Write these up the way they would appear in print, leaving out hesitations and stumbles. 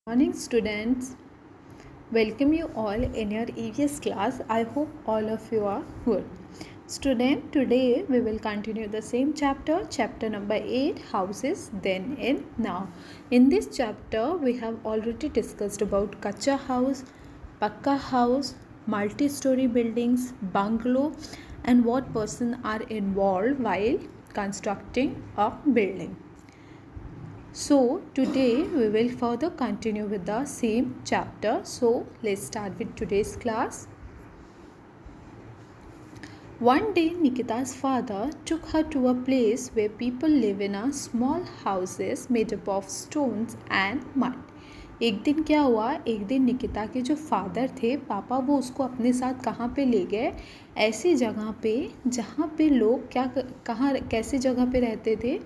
Morning students, welcome you all in your EVS class. I hope all of you are good. Student, today we will continue the same chapter number 8, houses then and now. In this chapter we have already discussed about kacha house, pakka house, multi-story buildings, bungalow and what person are involved while constructing a building. So today we will further continue with the same chapter. So let's start with today's class. One day Nikita's father took her to a place where people live in a small houses made up of stones and mud. एक दिन क्या हुआ, एक दिन निकिता के जो father थे पापा, वो उसको अपने साथ कहाँ पे ले गए, ऐसी जगह पे जहाँ पे लोग कहाँ कैसी जगह पे रहते थे,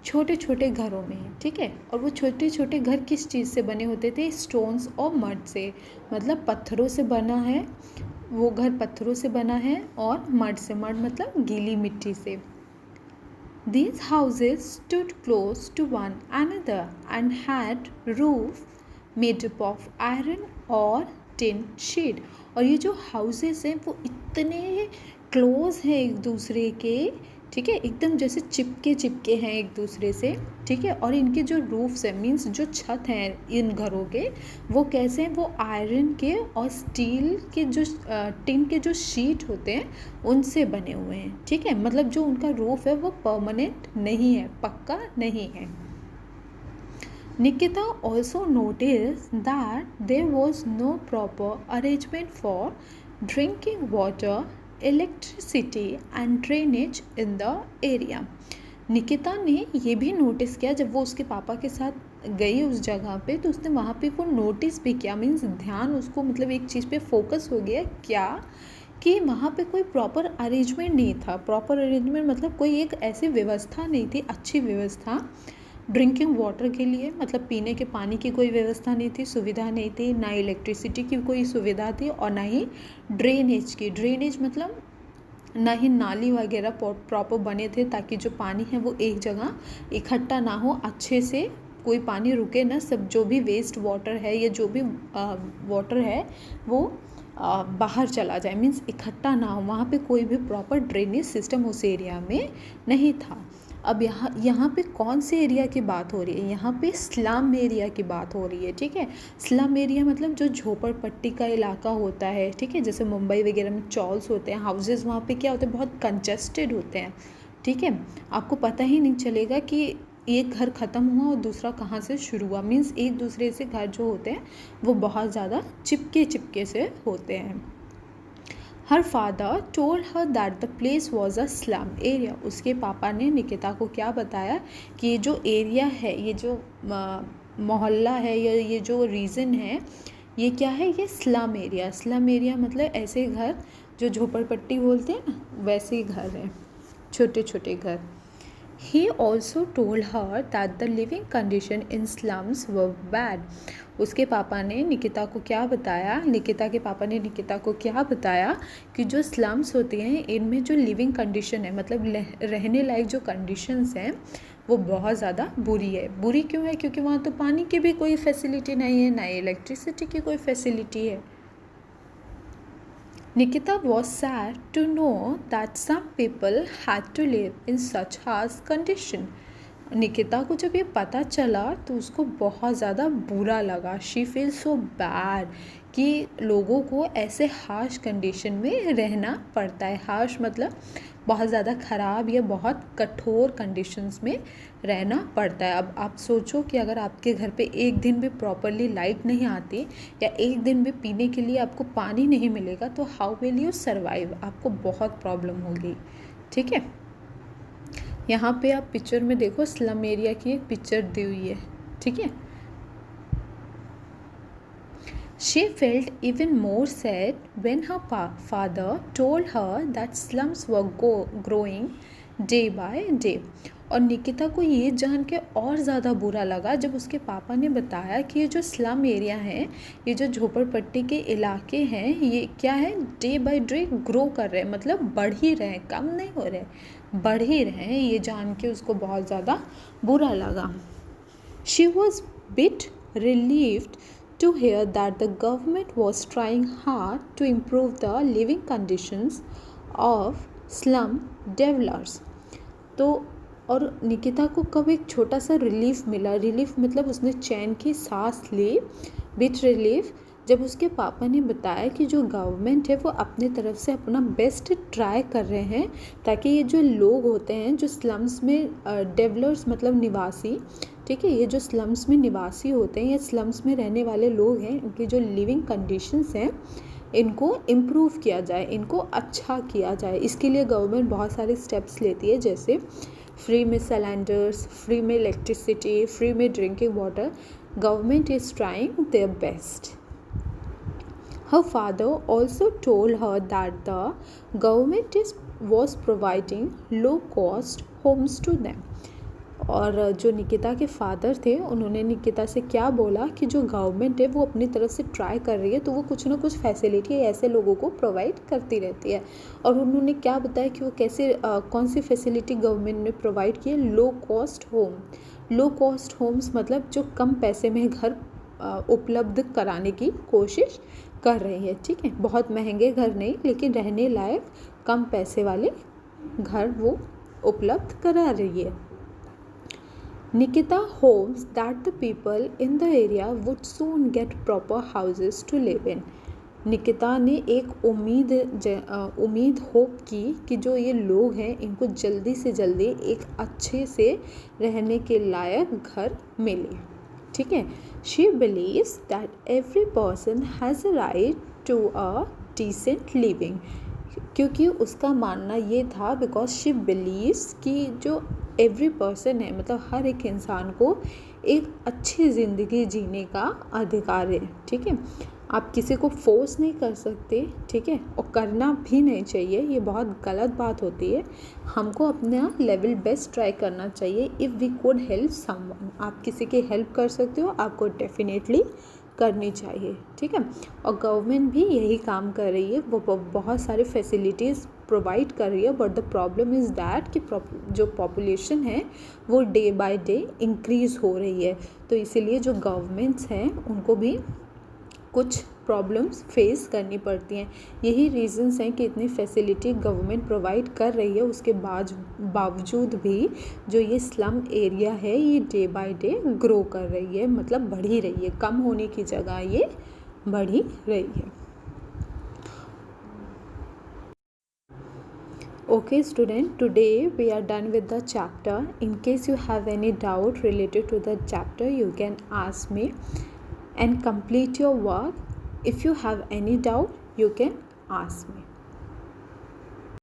छोटे छोटे घरों में, ठीक है। और वो छोटे छोटे घर किस चीज़ से बने होते थे, स्टोन्स और मड से, मतलब पत्थरों से बना है वो घर, पत्थरों से बना है, और मड से, मड मतलब गीली मिट्टी से। These houses stood close to one another and had roof made up of iron or tin sheet। और ये जो हाउसेस हैं वो इतने क्लोज हैं एक दूसरे के, ठीक है, एकदम जैसे चिपके हैं एक दूसरे से, ठीक है। और इनके जो रूफ्स हैं, मीन्स जो छत हैं इन घरों के, वो कैसे हैं, वो आयरन के और स्टील के जो टिन के जो शीट होते हैं उनसे बने हुए हैं, ठीक है। मतलब जो उनका रूफ है वो परमानेंट नहीं है, पक्का नहीं है। Nikita also noticed that there was no proper arrangement for drinking water, electricity and drainage in the area। Nikita ने ये भी नोटिस किया, जब वो उसके पापा के साथ गई उस जगह पे, तो उसने वहाँ पे वो नोटिस भी किया, मीन्स ध्यान उसको, मतलब एक चीज़ पे फोकस हो गया क्या, कि वहाँ पे कोई प्रॉपर अरेंजमेंट नहीं था। प्रॉपर अरेंजमेंट मतलब कोई एक ऐसी व्यवस्था नहीं थी, अच्छी व्यवस्था ड्रिंकिंग वाटर के लिए, मतलब पीने के पानी की कोई व्यवस्था नहीं थी, सुविधा नहीं थी, ना इलेक्ट्रिसिटी की कोई सुविधा थी, और ना ही ड्रेनेज की। ड्रेनेज मतलब ना ही नाली वगैरह प्रॉपर बने थे, ताकि जो पानी है वो एक जगह इकट्ठा ना हो, अच्छे से कोई पानी रुके ना, सब जो भी वेस्ट वाटर है या जो भी वाटर है वो बाहर चला जाए, मीन्स इकट्ठा ना हो। वहाँ पे कोई भी प्रॉपर ड्रेनेज सिस्टम उस एरिया में नहीं था। अब यहाँ पे कौन से एरिया की बात हो रही है, यहाँ पे स्लम एरिया की बात हो रही है, ठीक है। स्लम एरिया मतलब जो झोपड़पट्टी का इलाका होता है, ठीक है, जैसे मुंबई वगैरह में चॉल्स होते हैं, हाउसेस, वहाँ पे क्या होते हैं, बहुत कंजेस्टेड होते हैं, ठीक है। आपको पता ही नहीं चलेगा कि एक घर ख़त्म हुआ और दूसरा कहाँ से शुरू हुआ, मीन्स एक दूसरे से घर जो होते हैं वो बहुत ज़्यादा चिपके से होते हैं। Her father told her that the place was a slum area. उसके पापा ने निकिता को क्या बताया कि ये जो एरिया है, ये जो मोहल्ला है, या ये जो रीजन है, ये क्या है, ये स्लम एरिया। स्लम एरिया मतलब ऐसे घर जो झोपड़पट्टी बोलते हैं ना, वैसे ही घर हैं, छोटे छोटे घर। He also told her that the living condition in slums were bad। उसके पापा ने निकिता को क्या बताया, निकिता के पापा ने निकिता को क्या बताया कि जो स्लम्स होते हैं इनमें जो लिविंग कंडीशन है, मतलब रहने लायक जो कंडीशंस हैं वो बहुत ज़्यादा बुरी है। बुरी क्यों है, क्योंकि वहाँ तो पानी की भी कोई फैसिलिटी नहीं है, ना इलेक्ट्रिसिटी की कोई फैसिलिटी है। Nikita was sad to know that some people had to live in such harsh condition। Nikita को जब ये पता चला तो उसको बहुत ज़्यादा बुरा लगा। शी फील सो बैड कि लोगों को ऐसे हार्श कंडीशन में रहना पड़ता है। हार्श मतलब बहुत ज़्यादा ख़राब या बहुत कठोर कंडीशंस में रहना पड़ता है। अब आप सोचो कि अगर आपके घर पे एक दिन भी प्रॉपरली लाइट नहीं आती, या एक दिन भी पीने के लिए आपको पानी नहीं मिलेगा, तो हाउ विल यू सर्वाइव, आपको बहुत प्रॉब्लम होगी, ठीक है। यहाँ पे आप पिक्चर में देखो, स्लम एरिया की एक पिक्चर दी हुई है, ठीक है। She felt even more sad when her father told her that slums were growing day by day। और निकिता को ये जान के और ज़्यादा बुरा लगा जब उसके पापा ने बताया कि ये जो स्लम एरिया है, ये जो झोपड़पट्टी के इलाके हैं, ये क्या है, डे बाय डे ग्रो कर रहे हैं, मतलब बढ़ ही रहे हैं, कम नहीं हो रहे, बढ़ ही रहे हैं। ये जान के उसको बहुत ज़्यादा बुरा लगा। She was bit relieved to hear that the government was trying hard to improve the living conditions of slum dwellers. तो और निकिता को कब एक छोटा सा रिलीफ मिला, रिलीफ मतलब उसने चैन की सांस ली विथ रिलीफ, जब उसके पापा ने बताया कि जो गवर्नमेंट है वो अपने तरफ से अपना बेस्ट ट्राई कर रहे हैं ताकि ये जो लोग होते हैं जो स्लम्स में डेवलपर्स मतलब निवासी, ठीक है, ये जो स्लम्स में निवासी होते हैं या स्लम्स में रहने वाले लोग हैं, इनकी जो लिविंग कंडीशंस हैं इनको इम्प्रूव किया जाए, इनको अच्छा किया जाए। इसके लिए गवर्नमेंट बहुत सारे स्टेप्स लेती है, जैसे फ्री में सिलेंडर्स, फ्री में इलेक्ट्रिसिटी, फ्री में drinking water. Government is trying their best. Her father also told her that the government was providing low cost homes to them. और जो निकिता के फादर थे उन्होंने निकिता से क्या बोला कि जो गवर्नमेंट है वो अपनी तरफ से ट्राई कर रही है तो वो कुछ ना कुछ फैसिलिटी ऐसे लोगों को प्रोवाइड करती रहती है। और उन्होंने क्या बताया कि वो कैसे कौन सी फैसिलिटी गवर्नमेंट ने प्रोवाइड की है, low cost home. Low cost homes मतलब जो कम पैसे में घर उपलब्ध कराने की कोशिश कर रही है, ठीक है, बहुत महंगे घर नहीं लेकिन रहने लायक कम पैसे वाले घर वो उपलब्ध करा रही है। Nikita hopes that the people in the area would soon get proper houses to live in. Nikita ने एक उम्मीद होप की कि जो ये लोग हैं इनको जल्दी से जल्दी एक अच्छे से रहने के लायक घर मिले, ठीक है। She believes that every person has a right to a decent living. क्योंकि उसका मानना ये था, बिकॉज शी बिलीव्स कि जो एवरी पर्सन है मतलब हर एक इंसान को एक अच्छी ज़िंदगी जीने का अधिकार है, ठीक है। आप किसी को फोर्स नहीं कर सकते, ठीक है, और करना भी नहीं चाहिए, ये बहुत गलत बात होती है। हमको अपना लेवल बेस्ट ट्राई करना चाहिए। If we could help someone, आप किसी की हेल्प कर सकते हो, आपको डेफिनेटली करनी चाहिए, ठीक है। और गवर्नमेंट भी यही काम कर रही है, वो बहुत सारी फैसिलिटीज़ प्रोवाइड कर रही है, but the problem is that कि जो पॉपुलेशन है वो डे बाय डे इंक्रीज़ हो रही है। तो इसीलिए जो गवर्नमेंट्स हैं उनको भी कुछ प्रॉब्लम्स फेस करनी पड़ती हैं। यही रीजंस हैं कि इतनी फैसिलिटी गवर्नमेंट प्रोवाइड कर रही है, उसके बावजूद भी जो ये स्लम एरिया है ये डे बाय डे ग्रो कर रही है, मतलब बढ़ ही रही है, कम होने की जगह ये बढ़ ही रही है। Okay student, today we are done with the chapter. In case you have any doubt related to the chapter, you can ask me and complete your work. If you have any doubt, you can ask me.